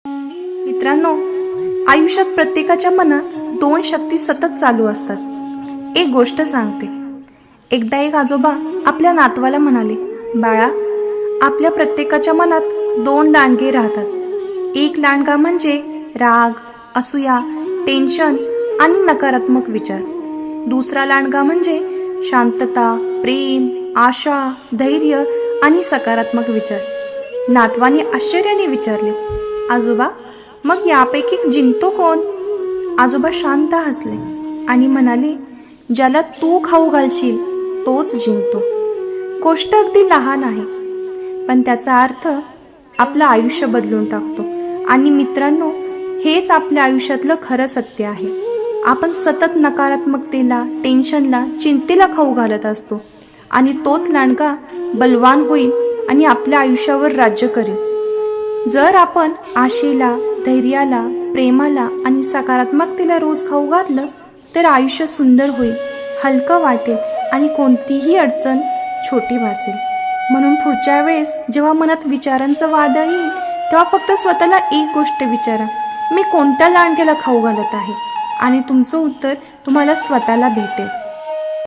मित्रांनो, आयुष्यात प्रत्येकाच्या मनात दोन शक्ती सतत चालू असतात. एक गोष्ट सांगते. एकदा एक आजोबा आपल्या नातवाला म्हणाले, बाळा, आपल्या प्रत्येकाच्या मनात दोन लांडगे राहतात. एक लांडगा म्हणजे राग, असूया, टेन्शन आणि नकारात्मक विचार. दुसरा लांडगा म्हणजे शांतता, प्रेम, आशा, धैर्य आणि सकारात्मक विचार. नातवाने आश्चर्याने विचारले, आजोबा, मग यापैकी जिंकतो कोण? आजोबा शांत हसले आणि म्हणाले, ज्याला तू खाऊ घालशील तोच जिंकतो. गोष्ट अगदी लहान आहे, पण त्याचा अर्थ आपलं आयुष्य बदलून टाकतो. आणि मित्रांनो, हेच आपल्या आयुष्यातलं खरं सत्य आहे. आपण सतत नकारात्मकतेला, टेन्शनला, चिंतेला खाऊ घालत असतो आणि तोच लांडगा बलवान होईल आणि आपल्या आयुष्यावर राज्य करेल. जर आपण आशेला, धैर्याला, प्रेमाला आणि सकारात्मकतेला रोज खाऊ घातलं तर आयुष्य सुंदर होईल, हलकं वाटेल आणि कोणतीही अडचण छोटी भासेल. म्हणून पुढच्या वेळेस जेव्हा मनात विचारांचं वादळ येईल तेव्हा फक्त स्वतःला एक गोष्ट विचारा, मी कोणत्या लांडग्याला खाऊ घालत आहे? आणि तुमचं उत्तर तुम्हाला स्वतःला भेटेल.